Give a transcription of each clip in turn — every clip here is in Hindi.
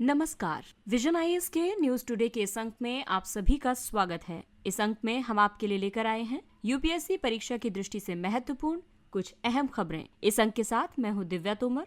नमस्कार, विजन आईएएस के न्यूज टुडे के इस अंक में आप सभी का स्वागत है। इस अंक में हम आपके लिए लेकर आए हैं यूपीएससी परीक्षा की दृष्टि से महत्वपूर्ण कुछ अहम खबरें। इस अंक के साथ मैं हूं दिव्या तोमर।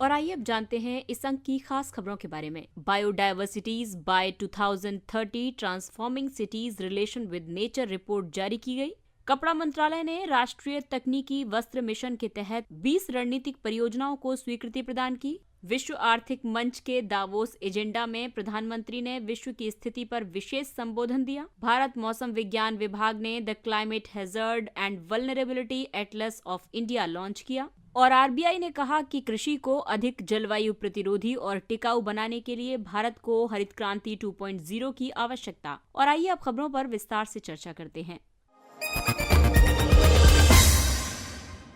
और आइए अब जानते हैं इस अंक की खास खबरों के बारे में। Biodiversities by 2030 transforming cities relation with nature report जारी की गई। कपड़ा मंत्रालय ने राष्ट्रीय तकनीकी वस्त्र मिशन के तहत 20 रणनीतिक परियोजनाओं को स्वीकृति प्रदान की। विश्व आर्थिक मंच के दावोस एजेंडा में प्रधानमंत्री ने विश्व की स्थिति पर विशेष संबोधन दिया। भारत मौसम विज्ञान विभाग ने the climate hazard and vulnerability Atlas of India launch किया। और आरबीआई ने कहा कि कृषि को अधिक जलवायु प्रतिरोधी और टिकाऊ बनाने के लिए भारत को हरित क्रांति 2.0 की आवश्यकता। और आइए अब खबरों पर विस्तार से चर्चा करते हैं।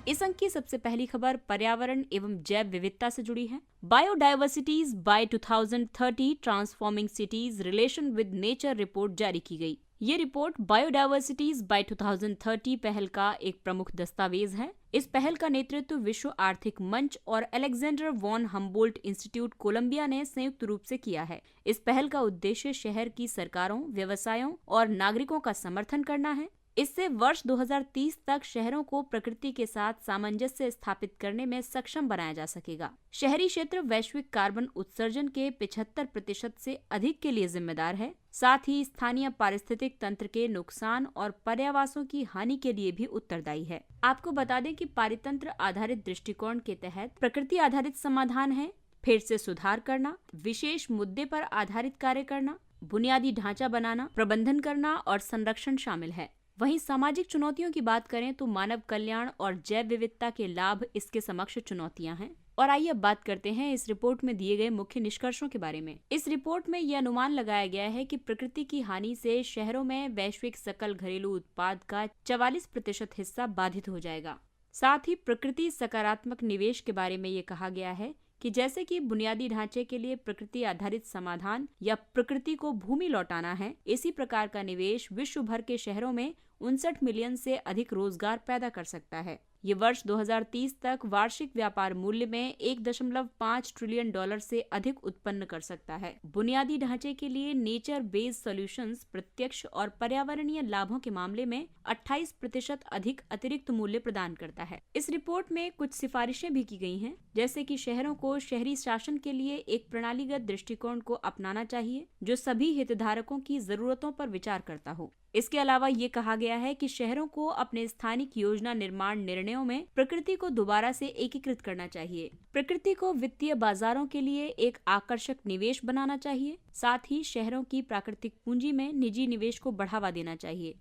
इस अंक की सबसे पहली खबर पर्यावरण एवं जैव विविधता से जुड़ी है। Biodiversities by 2030 transforming cities relation with nature report जारी की गई। ये रिपोर्ट बायोडायवर्सिटीज बाय 2030 पहल का एक प्रमुख दस्तावेज है। इस पहल का नेतृत्व विश्व आर्थिक मंच और Alexander von Humboldt institute Colombia ने संयुक्त रूप से किया है। इस पहल का उद्देश्य शहर की सरकारों, व्यवसायों और नागरिकों का समर्थन करना है। इससे वर्ष 2030 तक शहरों को प्रकृति के साथ सामंजस्य स्थापित करने में सक्षम बनाया जा सकेगा। शहरी क्षेत्र वैश्विक कार्बन उत्सर्जन के 75% से अधिक के लिए जिम्मेदार है। साथ ही स्थानीय पारिस्थितिक तंत्र के नुकसान और पर्यावासों की हानि के लिए भी उत्तरदायी है। आपको बता दें कि पारितंत्र आधारित दृष्टिकोण के तहत प्रकृति आधारित समाधान है, फिर से सुधार करना, विशेष मुद्दे पर आधारित कार्य करना, बुनियादी ढांचा बनाना, प्रबंधन करना और संरक्षण शामिल है। वहीं सामाजिक चुनौतियों की बात करें तो मानव कल्याण और जैव विविधता के लाभ इसके समक्ष चुनौतियां हैं। और आइए अब बात करते हैं इस रिपोर्ट में दिए गए मुख्य निष्कर्षों के बारे में। इस रिपोर्ट में यह अनुमान लगाया गया है कि प्रकृति की हानि से शहरों में वैश्विक सकल घरेलू उत्पाद का 44% हिस्सा बाधित हो जाएगा। साथ ही प्रकृति सकारात्मक निवेश के बारे में ये कहा गया है कि जैसे कि बुनियादी ढांचे के लिए प्रकृति आधारित समाधान या प्रकृति को भूमि लौटाना है, इसी प्रकार का निवेश विश्व भर के शहरों में 59 मिलियन से अधिक रोजगार पैदा कर सकता है। ये वर्ष 2030 तक वार्षिक व्यापार मूल्य में $1.5 ट्रिलियन से अधिक उत्पन्न कर सकता है। बुनियादी ढांचे के लिए नेचर बेस्ड सॉल्यूशंस प्रत्यक्ष और पर्यावरणीय लाभों के मामले में 28% अधिक अतिरिक्त मूल्य प्रदान करता है। इस रिपोर्ट में कुछ सिफारिशें भी की गई हैं, जैसे कि शहरों को शहरी शासन के लिए एक प्रणालीगत दृष्टिकोण को अपनाना चाहिए जो सभी हितधारकों की जरूरतों पर विचार करता हो। इसके अलावा ये कहा गया है कि शहरों को अपने स्थानिक योजना निर्माण निर्णयों में प्रकृति को दोबारा से एकीकृत करना चाहिए। प्रकृति को वित्तीय बाजारों के लिए एक आकर्षक निवेश बनाना चाहिए। साथ ही शहरों की प्राकृतिक पूंजी में निजी निवेश को बढ़ावा देना चाहिए।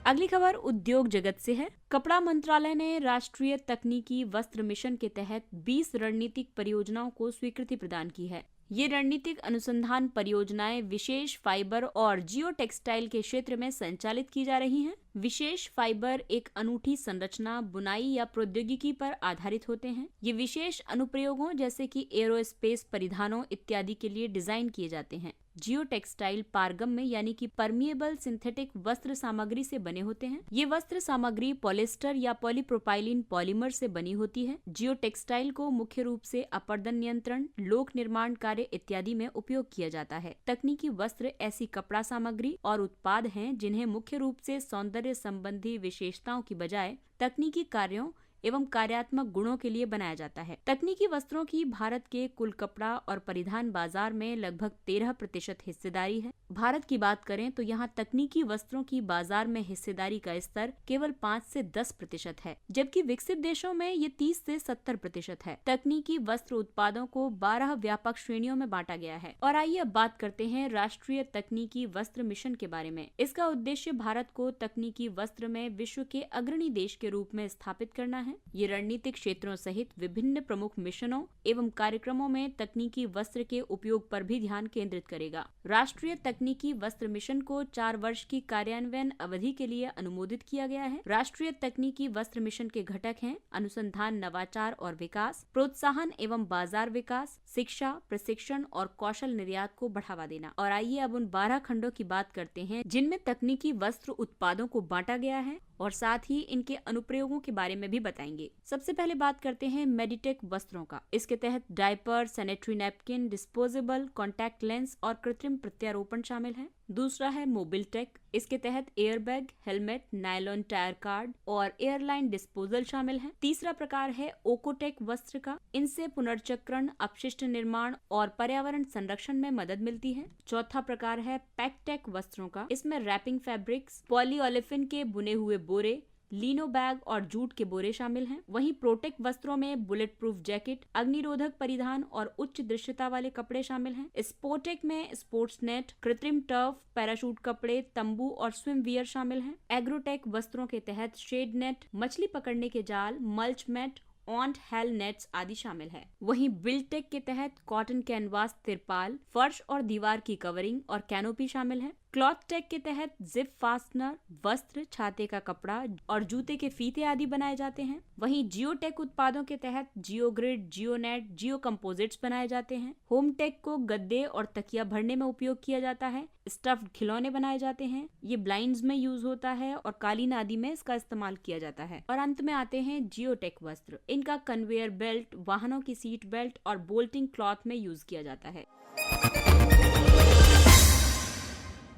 अगली खबर उद्योग जगत से है। कपड़ा मंत्रालय ने राष्ट्रीय तकनीकी वस्त्र मिशन के तहत 20 रणनीतिक परियोजनाओं को स्वीकृति प्रदान की है। ये रणनीतिक अनुसंधान परियोजनाएं विशेष फाइबर और जियो टेक्सटाइल के क्षेत्र में संचालित की जा रही हैं। विशेष फाइबर एक अनूठी संरचना, बुनाई या प्रौद्योगिकी पर आधारित होते हैं। ये विशेष अनुप्रयोगों जैसे कि एरोस्पेस परिधानों इत्यादि के लिए डिजाइन किए जाते हैं। जियो टेक्सटाइल पारगम्य यानी कि परमिएबल सिंथेटिक वस्त्र सामग्री से बने होते हैं। ये वस्त्र सामग्री पॉलिस्टर या पॉलीप्रोपाइलिन पॉलीमर से बनी होती है। जियो टेक्सटाइल को मुख्य रूप से अपरदन नियंत्रण, लोक निर्माण कार्य इत्यादि में उपयोग किया जाता है। तकनीकी वस्त्र ऐसी कपड़ा सामग्री और उत्पाद हैं जिन्हें मुख्य रूप से सौंदर्य संबंधी विशेषताओं की बजाय तकनीकी कार्यों एवं कार्यात्मक गुणों के लिए बनाया जाता है। तकनीकी वस्त्रों की भारत के कुल कपड़ा और परिधान बाजार में लगभग 13% हिस्सेदारी है। भारत की बात करें तो यहाँ तकनीकी वस्त्रों की बाजार में हिस्सेदारी का स्तर केवल 5 से 10% है, जबकि विकसित देशों में ये 30 से 70% है। तकनीकी वस्त्र उत्पादों को 12 व्यापक श्रेणियों में बांटा गया है। और आइए अब बात करते हैं राष्ट्रीय तकनीकी वस्त्र मिशन के बारे में। इसका उद्देश्य भारत को तकनीकी वस्त्र में विश्व के अग्रणी देश के रूप में स्थापित करना है। ये रणनीतिक क्षेत्रों सहित विभिन्न प्रमुख मिशनों एवं कार्यक्रमों में तकनीकी वस्त्र के उपयोग पर भी ध्यान केंद्रित करेगा। राष्ट्रीय तकनीकी वस्त्र मिशन को 4 वर्ष की कार्यान्वयन अवधि के लिए अनुमोदित किया गया है। राष्ट्रीय तकनीकी वस्त्र मिशन के घटक हैं अनुसंधान, नवाचार और विकास, प्रोत्साहन एवं बाजार विकास, शिक्षा, प्रशिक्षण और कौशल निर्यात को बढ़ावा देना। और आइए अब उन 12 खंडों की बात करते हैं जिनमें तकनीकी वस्त्र उत्पादों को बांटा गया है और साथ ही इनके अनुप्रयोगों के बारे में भी बताएंगे। बताएंगे। सबसे पहले बात करते हैं मेडिटेक वस्त्रों का। इसके तहत diaper, sanitary napkin, disposable, contact lens और कृत्रिम प्रत्यारोपण शामिल है। दूसरा है मोबिल टेक। इसके तहत airbag, helmet, nylon tyre cord और एयरलाइन डिस्पोजल शामिल है। तीसरा प्रकार है ओकोटेक वस्त्र का। इनसे पुनर्चक्रण, अपशिष्ट निर्माण और पर्यावरण संरक्षण में मदद मिलती है। चौथा प्रकार है पैकटेक वस्त्रों का। इसमें रैपिंग फैब्रिक्स, पॉलीओलेफिन के बुने हुए बोरे, लीनो बैग और जूट के बोरे शामिल हैं। वहीं प्रोटेक वस्त्रों में बुलेट प्रूफ जैकेट, अग्निरोधक परिधान और उच्च दृश्यता वाले कपड़े शामिल हैं। स्पोर्टेक में स्पोर्ट्स नेट, कृत्रिम टर्फ, पैराशूट कपड़े, तंबू और स्विम वियर शामिल हैं। एग्रोटेक वस्त्रों के तहत शेड नेट, मछली पकड़ने के जाल, mulch mat, anti hail nets आदि शामिल है। वहीं बिल्टेक के तहत कॉटन कैनवास, तिरपाल, फर्श और दीवार की कवरिंग और कैनोपी शामिल है। क्लॉथ टेक के तहत जिप फास्टनर, वस्त्र, छाते का कपड़ा और जूते के फीते आदि बनाए जाते हैं। वहीं जियोटेक उत्पादों के तहत जियोग्रिड, जियोनेट, जियो कंपोजिट्स बनाए जाते हैं। होम टेक को गद्दे और तकिया भरने में उपयोग किया जाता है। स्टफ्ड खिलौने बनाए जाते हैं। ये ब्लाइंड्स में यूज होता है और कालीन आदि में इसका इस्तेमाल किया जाता है। और अंत में आते हैं जियोटेक वस्त्र। इनका कन्वेयर बेल्ट, वाहनों की सीट बेल्ट और बोल्टिंग क्लॉथ में यूज किया जाता है।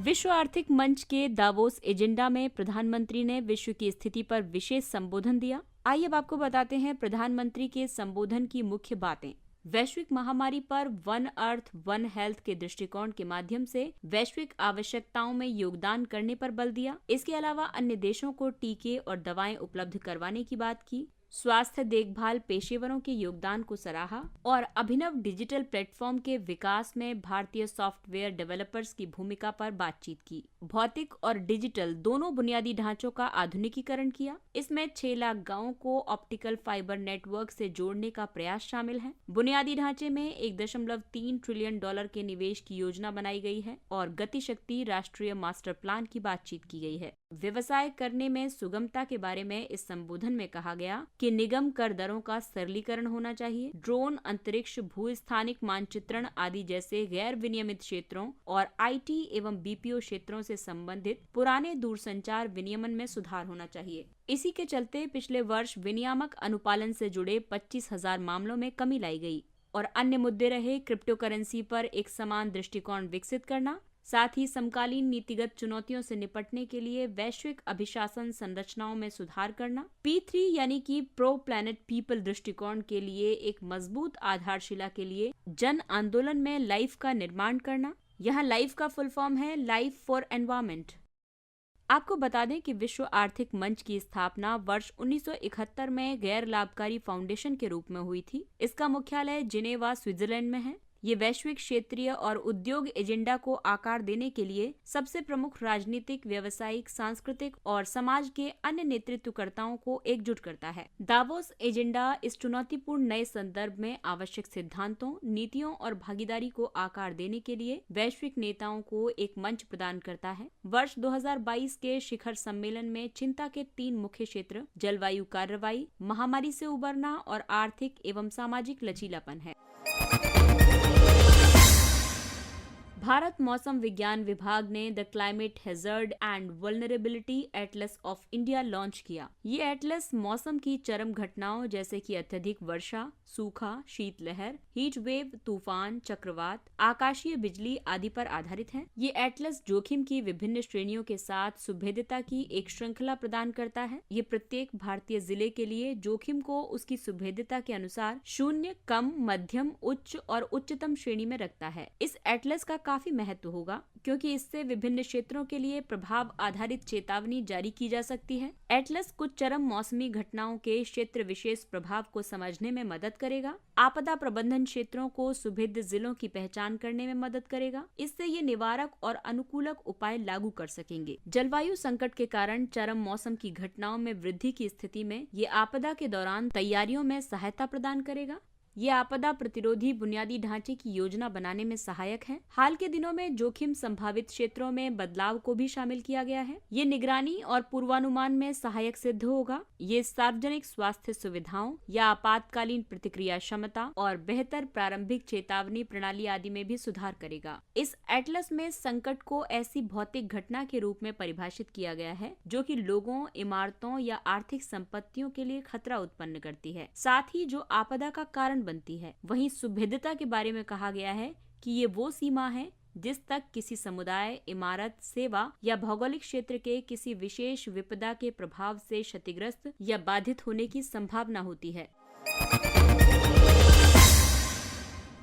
विश्व आर्थिक मंच के दावोस एजेंडा में प्रधानमंत्री ने विश्व की स्थिति पर विशेष संबोधन दिया। आइए अब आपको बताते हैं प्रधानमंत्री के संबोधन की मुख्य बातें। वैश्विक महामारी पर वन अर्थ वन हेल्थ के दृष्टिकोण के माध्यम से वैश्विक आवश्यकताओं में योगदान करने पर बल दिया। इसके अलावा अन्य देशों को टीके और दवाएं उपलब्ध करवाने की बात की। स्वास्थ्य देखभाल पेशेवरों के योगदान को सराहा और अभिनव डिजिटल प्लेटफॉर्म के विकास में भारतीय सॉफ्टवेयर डेवलपर्स की भूमिका पर बातचीत की। भौतिक और डिजिटल दोनों बुनियादी ढांचों का आधुनिकीकरण किया। इसमें 6 लाख गांवों को ऑप्टिकल फाइबर नेटवर्क से जोड़ने का प्रयास शामिल है। बुनियादी ढांचे में $1.3 ट्रिलियन के निवेश की योजना बनाई गई है और गतिशक्ति राष्ट्रीय मास्टर प्लान की बातचीत की गई है। व्यवसाय करने में सुगमता के बारे में इस संबोधन में कहा गया कि निगम कर दरों का सरलीकरण होना चाहिए। ड्रोन, अंतरिक्ष, भूस्थानिक मानचित्रण आदि जैसे गैर विनियमित क्षेत्रों और आईटी एवं बीपीओ क्षेत्रों से संबंधित पुराने दूरसंचार विनियमन में सुधार होना चाहिए। इसी के चलते पिछले वर्ष विनियामक अनुपालन से जुड़े 25,000 मामलों में कमी लाई गई। और अन्य मुद्दे रहे क्रिप्टो करेंसी पर एक समान दृष्टिकोण विकसित करना, साथ ही समकालीन नीतिगत चुनौतियों से निपटने के लिए वैश्विक अभिशासन संरचनाओं में सुधार करना। P3 यानी कि प्रो प्लैनेट पीपल दृष्टिकोण के लिए एक मजबूत आधारशिला के लिए जन आंदोलन में लाइफ का निर्माण करना। यहाँ लाइफ का फुल फॉर्म है लाइफ फॉर एनवायरमेंट। आपको बता दें कि विश्व आर्थिक मंच की स्थापना वर्ष 1971 में गैर लाभकारी फाउंडेशन के रूप में हुई थी। इसका मुख्यालय जिनेवा, स्विट्जरलैंड में है। ये वैश्विक, क्षेत्रीय और उद्योग एजेंडा को आकार देने के लिए सबसे प्रमुख राजनीतिक, व्यावसायिक, सांस्कृतिक और समाज के अन्य नेतृत्वकर्ताओं को एकजुट करता है। दावोस एजेंडा इस चुनौतीपूर्ण नए संदर्भ में आवश्यक सिद्धांतों, नीतियों और भागीदारी को आकार देने के लिए वैश्विक नेताओं को एक मंच प्रदान करता है। वर्ष 2022 के शिखर सम्मेलन में चिंता के 3 मुख्य क्षेत्र जलवायु कार्रवाई, महामारी से उबरना और आर्थिक एवं सामाजिक लचीलापन है। भारत मौसम विज्ञान विभाग ने the climate hazard and vulnerability Atlas of India launch किया। ये एटलस मौसम की चरम घटनाओं जैसे कि अत्यधिक वर्षा, सूखा, शीतलहर, हीट वेव, तूफान, चक्रवात, आकाशीय बिजली आदि पर आधारित है। ये एटलस जोखिम की विभिन्न श्रेणियों के साथ सुभेद्यता की एक श्रृंखला प्रदान करता है। ये प्रत्येक भारतीय जिले के लिए जोखिम को उसकी सुभेद्यता के अनुसार 0, कम, मध्यम, उच्च और उच्चतम श्रेणी में रखता है। इस एटलस का काफी महत्व होगा क्योंकि इससे विभिन्न क्षेत्रों के लिए प्रभाव आधारित चेतावनी जारी की जा सकती है। एटलस कुछ चरम मौसमी घटनाओं के क्षेत्र विशेष प्रभाव को समझने में मदद करेगा। आपदा प्रबंधन क्षेत्रों को सुभेद्य जिलों की पहचान करने में मदद करेगा। इससे ये निवारक और अनुकूलक उपाय लागू कर सकेंगे। जलवायु संकट के कारण चरम मौसम की घटनाओं में वृद्धि की स्थिति में ये आपदा के दौरान तैयारियों में सहायता प्रदान करेगा। ये आपदा प्रतिरोधी बुनियादी ढांचे की योजना बनाने में सहायक है। हाल के दिनों में जोखिम संभावित क्षेत्रों में बदलाव को भी शामिल किया गया है। ये निगरानी और पूर्वानुमान में सहायक सिद्ध होगा। ये सार्वजनिक स्वास्थ्य सुविधाओं या आपातकालीन प्रतिक्रिया क्षमता और बेहतर प्रारंभिक चेतावनी प्रणाली आदि में भी सुधार करेगा। इस एटलस में संकट को ऐसी भौतिक घटना के रूप में परिभाषित किया गया है जो कि लोगों, इमारतों या आर्थिक संपत्तियों के लिए खतरा उत्पन्न करती है, साथ ही जो आपदा का कारण बनती है। वहीं सुभेद्यता के बारे में कहा गया है कि ये वो सीमा है जिस तक किसी समुदाय, इमारत, सेवा या भौगोलिक क्षेत्र के किसी विशेष विपदा के प्रभाव से क्षतिग्रस्त या बाधित होने की संभावना होती है।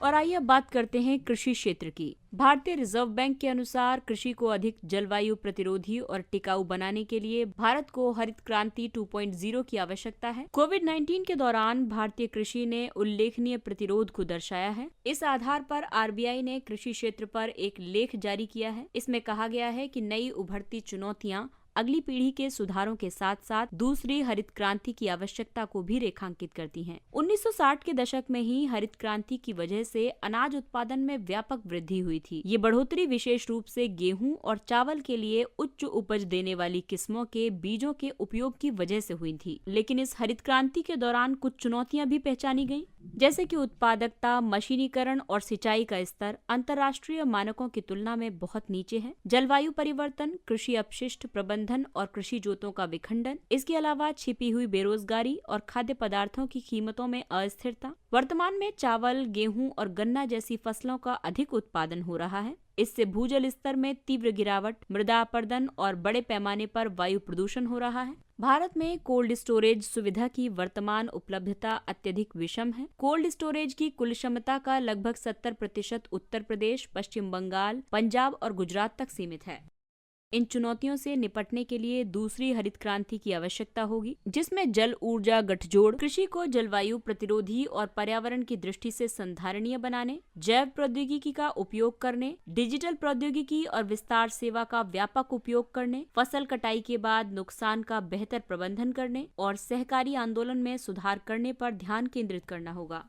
और आइए अब बात करते हैं कृषि क्षेत्र की। भारतीय रिजर्व बैंक के अनुसार कृषि को अधिक जलवायु प्रतिरोधी और टिकाऊ बनाने के लिए भारत को हरित क्रांति 2.0 की आवश्यकता है। कोविड-19 के दौरान भारतीय कृषि ने उल्लेखनीय प्रतिरोध को दर्शाया है। इस आधार पर आरबीआई ने कृषि क्षेत्र पर एक लेख जारी किया है। इसमें कहा गया है कि नई उभरती चुनौतियां अगली पीढ़ी के सुधारों के साथ साथ दूसरी हरित क्रांति की आवश्यकता को भी रेखांकित करती हैं। 1960 के दशक में ही हरित क्रांति की वजह से अनाज उत्पादन में व्यापक वृद्धि हुई थी। ये बढ़ोतरी विशेष रूप से गेहूं और चावल के लिए उच्च उपज देने वाली किस्मों के बीजों के उपयोग की वजह से हुई थी। लेकिन इस हरित क्रांति के दौरान कुछ चुनौतियां भी पहचानी गयी, जैसे कि उत्पादकता, मशीनीकरण और सिंचाई का स्तर अंतर्राष्ट्रीय मानकों की तुलना में बहुत नीचे है। जलवायु परिवर्तन, कृषि अपशिष्ट प्रबंधन और कृषि जोतों का विखंडन, इसके अलावा छिपी हुई बेरोजगारी और खाद्य पदार्थों की कीमतों में अस्थिरता। वर्तमान में चावल, गेहूं और गन्ना जैसी फसलों का अधिक उत्पादन हो रहा है। इससे भूजल स्तर में तीव्र गिरावट, मृदा अपरदन और बड़े पैमाने पर वायु प्रदूषण हो रहा है। भारत में कोल्ड स्टोरेज सुविधा की वर्तमान उपलब्धता अत्यधिक विषम है। कोल्ड स्टोरेज की कुल क्षमता का लगभग 70% उत्तर प्रदेश, पश्चिम बंगाल, पंजाब और गुजरात तक सीमित है। इन चुनौतियों से निपटने के लिए दूसरी हरित क्रांति की आवश्यकता होगी, जिसमें जल ऊर्जा गठजोड़, कृषि को जलवायु प्रतिरोधी और पर्यावरण की दृष्टि से संधारणीय बनाने, जैव प्रौद्योगिकी का उपयोग करने, डिजिटल प्रौद्योगिकी और विस्तार सेवा का व्यापक उपयोग करने, फसल कटाई के बाद नुकसान का बेहतर प्रबंधन करने और सहकारी आंदोलन में सुधार करने पर ध्यान केंद्रित करना होगा।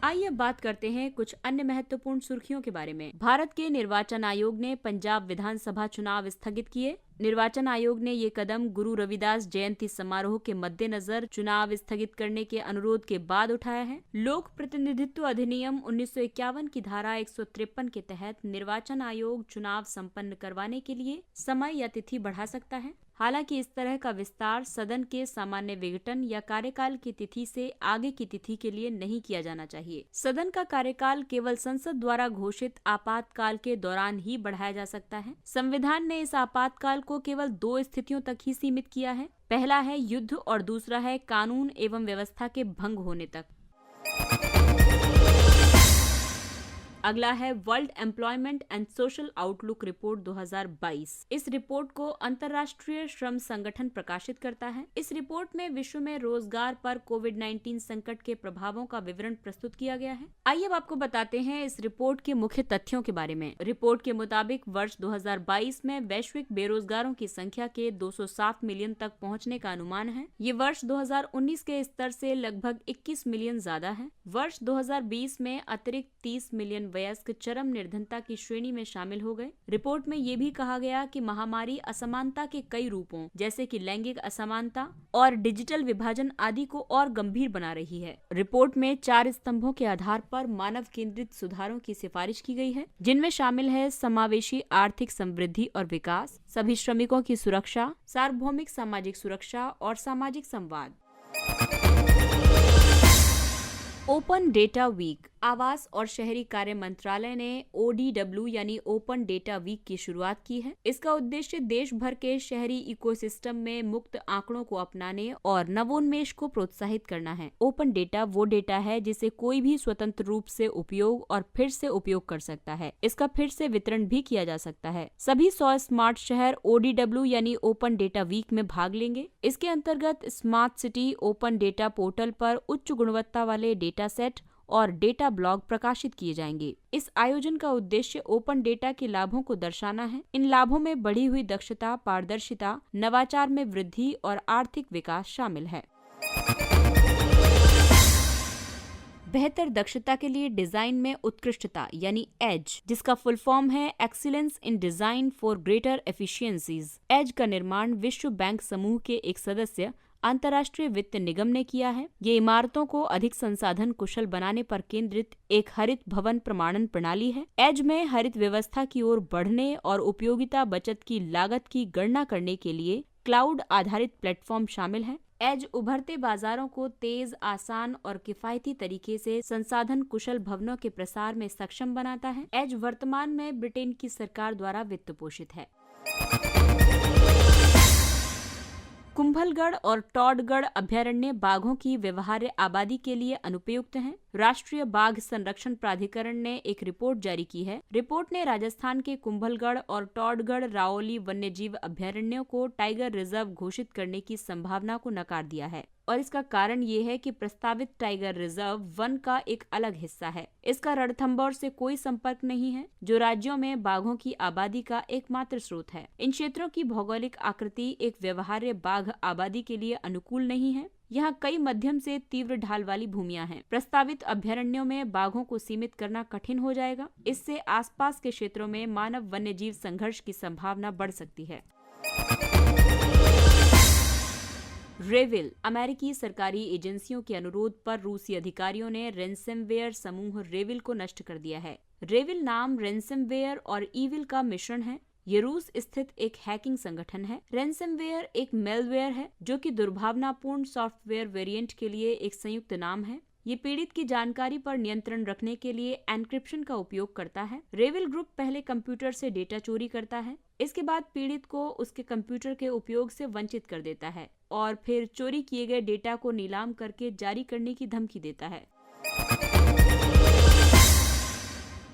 आइए बात करते हैं कुछ अन्य महत्वपूर्ण सुर्खियों के बारे में। भारत के निर्वाचन आयोग ने पंजाब विधानसभा चुनाव स्थगित किए। निर्वाचन आयोग ने ये कदम गुरु रविदास जयंती समारोह के मद्देनजर चुनाव स्थगित करने के अनुरोध के बाद उठाया है। लोक प्रतिनिधित्व अधिनियम 1951 की धारा 153 के तहत निर्वाचन आयोग चुनाव संपन्न करवाने के लिए समय या तिथि बढ़ा सकता है। हालांकि इस तरह का विस्तार सदन के सामान्य विघटन या कार्यकाल की तिथि से आगे की तिथि के लिए नहीं किया जाना चाहिए। सदन का कार्यकाल केवल संसद द्वारा घोषित आपातकाल के दौरान ही बढ़ाया जा सकता है। संविधान ने इस आपातकाल को केवल 2 स्थितियों तक ही सीमित किया है। पहला है युद्ध और दूसरा है कानून एवं व्यवस्था के भंग होने तक। अगला है world employment and social outlook report 2022। इस रिपोर्ट को अंतर्राष्ट्रीय श्रम संगठन प्रकाशित करता है। इस रिपोर्ट में विश्व में रोजगार पर कोविड-19 संकट के प्रभावों का विवरण प्रस्तुत किया गया है। आइए अब आपको बताते हैं इस रिपोर्ट के मुख्य तथ्यों के बारे में। रिपोर्ट के मुताबिक वर्ष 2022 में वैश्विक बेरोजगारों की संख्या के 207 मिलियन तक पहुँचने का अनुमान है। ये वर्ष 2019 के स्तर से लगभग 21 मिलियन ज्यादा है। वर्ष 2020 में अतिरिक्त 30 मिलियन वयस्क चरम निर्धनता की श्रेणी में शामिल हो गए। रिपोर्ट में ये भी कहा गया कि महामारी असमानता के कई रूपों जैसे कि लैंगिक असमानता और डिजिटल विभाजन आदि को और गंभीर बना रही है। रिपोर्ट में 4 स्तंभों के आधार पर मानव केंद्रित सुधारों की सिफारिश की गई है, जिनमें शामिल है समावेशी आर्थिक समृद्धि और विकास, सभी श्रमिकों की सुरक्षा, सार्वभौमिक सामाजिक सुरक्षा और सामाजिक संवाद। Open data week. आवास और शहरी कार्य मंत्रालय ने ODW यानी ओपन डेटा वीक की शुरुआत की है। इसका उद्देश्य देश भर के शहरी इकोसिस्टम में मुक्त आंकड़ों को अपनाने और नवोन्मेष को प्रोत्साहित करना है। ओपन डेटा वो डेटा है जिसे कोई भी स्वतंत्र रूप से उपयोग और फिर से उपयोग कर सकता है। इसका फिर से वितरण भी किया जा सकता है। सभी 100 स्मार्ट शहर ODW यानी ओपन डेटा वीक में भाग लेंगे। इसके अंतर्गत smart city open data portal पर उच्च गुणवत्ता वाले डेटा सेट और डेटा ब्लॉग प्रकाशित किए जाएंगे। इस आयोजन का उद्देश्य ओपन डेटा के लाभों को दर्शाना है। इन लाभों में बढ़ी हुई दक्षता, पारदर्शिता, नवाचार में वृद्धि और आर्थिक विकास शामिल है। बेहतर दक्षता के लिए डिजाइन में उत्कृष्टता यानी एज, जिसका फुल फॉर्म है excellence in design for greater efficiencies. Edge का निर्माण विश्व बैंक समूह के एक सदस्य अंतर्राष्ट्रीय वित्त निगम ने किया है। ये इमारतों को अधिक संसाधन कुशल बनाने पर केंद्रित एक हरित भवन प्रमाणन प्रणाली है। एज में हरित व्यवस्था की ओर बढ़ने और उपयोगिता बचत की लागत की गणना करने के लिए क्लाउड आधारित प्लेटफॉर्म शामिल है। एज उभरते बाजारों को तेज, आसान और किफायती तरीके से संसाधन कुशल भवनों के प्रसार में सक्षम बनाता है। एज वर्तमान में ब्रिटेन की सरकार द्वारा वित्त पोषित है। कुंभलगढ़ और टॉडगढ़ अभयारण्य बाघों की व्यवहार्य आबादी के लिए अनुपयुक्त हैं। राष्ट्रीय बाघ संरक्षण प्राधिकरण ने एक रिपोर्ट जारी की है। रिपोर्ट ने राजस्थान के कुंभलगढ़ और टॉडगढ़ राओली वन्यजीव अभयारण्यों को टाइगर रिजर्व घोषित करने की संभावना को नकार दिया है और इसका कारण ये है कि प्रस्तावित टाइगर रिजर्व वन का एक अलग हिस्सा है। इसका रणथंभौर से कोई संपर्क नहीं है, जो राज्यों में बाघों की आबादी का एकमात्र स्रोत है। इन क्षेत्रों की भौगोलिक आकृति एक व्यवहार्य बाघ आबादी के लिए अनुकूल नहीं है। यहाँ कई मध्यम से तीव्र ढाल वाली भूमियां हैं। प्रस्तावित अभयारण्यों में बाघों को सीमित करना कठिन हो जाएगा। इससे आसपास के क्षेत्रों में मानव वन्यजीव संघर्ष की संभावना बढ़ सकती है। रेविल, अमेरिकी सरकारी एजेंसियों के अनुरोध पर रूसी अधिकारियों ने रैनसमवेयर समूह रेविल को नष्ट कर दिया है। रेविल नाम रैनसमवेयर और ईविल का मिश्रण है। ये रूस स्थित एक हैकिंग संगठन है। रैनसमवेयर एक मेलवेयर है जो कि दुर्भावनापूर्ण सॉफ्टवेयर वेरिएंट के लिए एक संयुक्त नाम है। ये पीड़ित की जानकारी पर नियंत्रण रखने के लिए एन्क्रिप्शन का उपयोग करता है। रेविल ग्रुप पहले कंप्यूटर से डेटा चोरी करता है, इसके बाद पीड़ित को उसके कंप्यूटर के उपयोग से वंचित कर देता है और फिर चोरी किए गए डेटा को नीलाम करके जारी करने की धमकी देता है।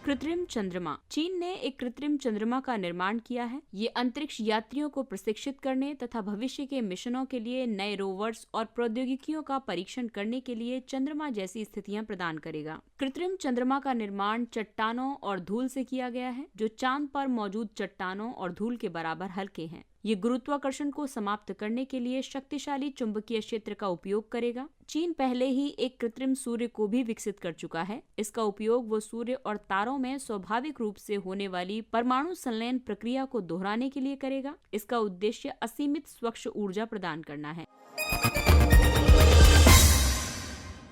कृत्रिम चंद्रमा। चीन ने एक कृत्रिम चंद्रमा का निर्माण किया है। ये अंतरिक्ष यात्रियों को प्रशिक्षित करने तथा भविष्य के मिशनों के लिए नए रोवर्स और प्रौद्योगिकियों का परीक्षण करने के लिए चंद्रमा जैसी स्थितियां प्रदान करेगा। कृत्रिम चंद्रमा का निर्माण चट्टानों और धूल से किया गया है, जो चांद पर मौजूद चट्टानों और धूल के बराबर हल्के हैं। ये गुरुत्वाकर्षण को समाप्त करने के लिए शक्तिशाली चुंबकीय क्षेत्र का उपयोग करेगा। चीन पहले ही एक कृत्रिम सूर्य को भी विकसित कर चुका है। इसका उपयोग वो सूर्य और तारों में स्वाभाविक रूप से होने वाली परमाणु संलयन प्रक्रिया को दोहराने के लिए करेगा। इसका उद्देश्य असीमित स्वच्छ ऊर्जा प्रदान करना है।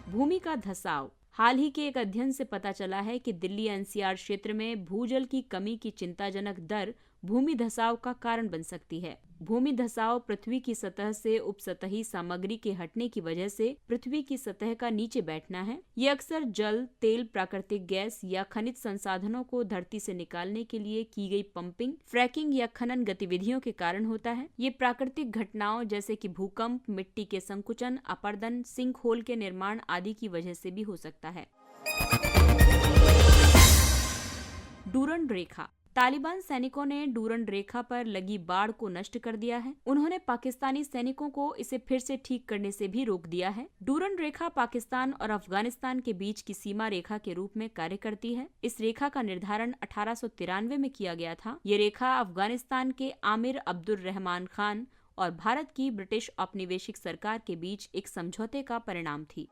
भूमि का धंसाव। हाल ही के एक अध्ययन से पता चला है कि दिल्ली एनसीआर क्षेत्र में भूजल की कमी की चिंताजनक दर भूमि धंसाव का कारण बन सकती है। भूमि धंसाव पृथ्वी की सतह से उपसतही सामग्री के हटने की वजह से पृथ्वी की सतह का नीचे बैठना है। ये अक्सर जल, तेल, प्राकृतिक गैस या खनिज संसाधनों को धरती से निकालने के लिए की गई पंपिंग, फ्रैकिंग या खनन गतिविधियों के कारण होता है। ये प्राकृतिक घटनाओं जैसे कि भूकंप, मिट्टी के संकुचन, अपरदन, सिंक होल के निर्माण आदि की वजह से भी हो सकता है। डूरन रेखा। तालिबान सैनिकों ने डूरन रेखा पर लगी बाढ़ को नष्ट कर दिया है। उन्होंने पाकिस्तानी सैनिकों को इसे फिर से ठीक करने से भी रोक दिया है। डूरन रेखा पाकिस्तान और अफगानिस्तान के बीच की सीमा रेखा के रूप में कार्य करती है। इस रेखा का निर्धारण 1893 में किया गया था। ये रेखा अफगानिस्तान के आमिर अब्दुल रहमान खान और भारत की ब्रिटिश औपनिवेशिक सरकार के बीच एक समझौते का परिणाम थी।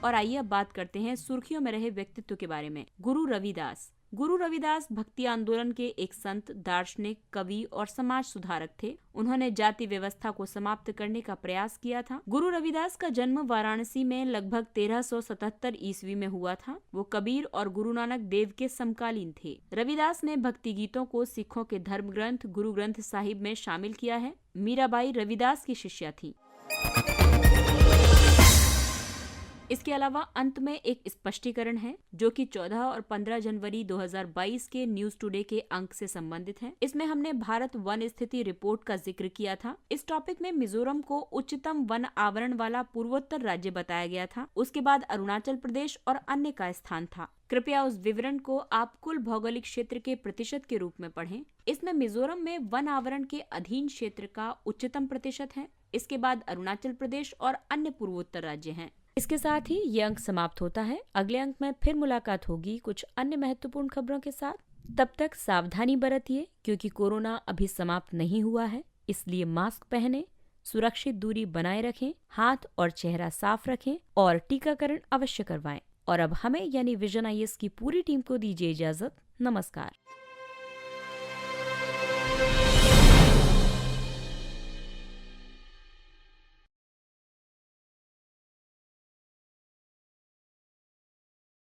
और आइए अब बात करते हैं सुर्खियों में रहे व्यक्तित्व के बारे में। गुरु रविदास। गुरु रविदास भक्ति आंदोलन के एक संत, दार्शनिक, कवि और समाज सुधारक थे। उन्होंने जाति व्यवस्था को समाप्त करने का प्रयास किया था। गुरु रविदास का जन्म वाराणसी में लगभग 1377 ईस्वी में हुआ था। वो कबीर और गुरु नानक देव के समकालीन थे। रविदास ने भक्ति गीतों को सिखों के धर्म ग्रंथ गुरु ग्रंथ साहिब में शामिल किया है। मीराबाई रविदास की शिष्या थी। इसके अलावा अंत में एक स्पष्टीकरण है जो कि 14 और 15 जनवरी 2022 के न्यूज टुडे के अंक से संबंधित है। इसमें हमने भारत वन स्थिति रिपोर्ट का जिक्र किया था। इस टॉपिक में मिजोरम को उच्चतम वन आवरण वाला पूर्वोत्तर राज्य बताया गया था। उसके बाद अरुणाचल प्रदेश और अन्य का स्थान था। कृपया उस विवरण को आप कुल भौगोलिक क्षेत्र के प्रतिशत के रूप में पढ़ें। इसमें मिजोरम में वन आवरण के अधीन क्षेत्र का उच्चतम प्रतिशत है। इसके बाद अरुणाचल प्रदेश और अन्य पूर्वोत्तर राज्य हैं। इसके साथ ही ये अंक समाप्त होता है। अगले अंक में फिर मुलाकात होगी कुछ अन्य महत्वपूर्ण खबरों के साथ। तब तक सावधानी बरतिए क्योंकि कोरोना अभी समाप्त नहीं हुआ है, इसलिए मास्क पहने, सुरक्षित दूरी बनाए रखें, हाथ और चेहरा साफ रखें और टीकाकरण अवश्य करवाएं। और अब हमें यानी विजन आईएएस की पूरी टीम को दीजिए इजाजत। नमस्कार।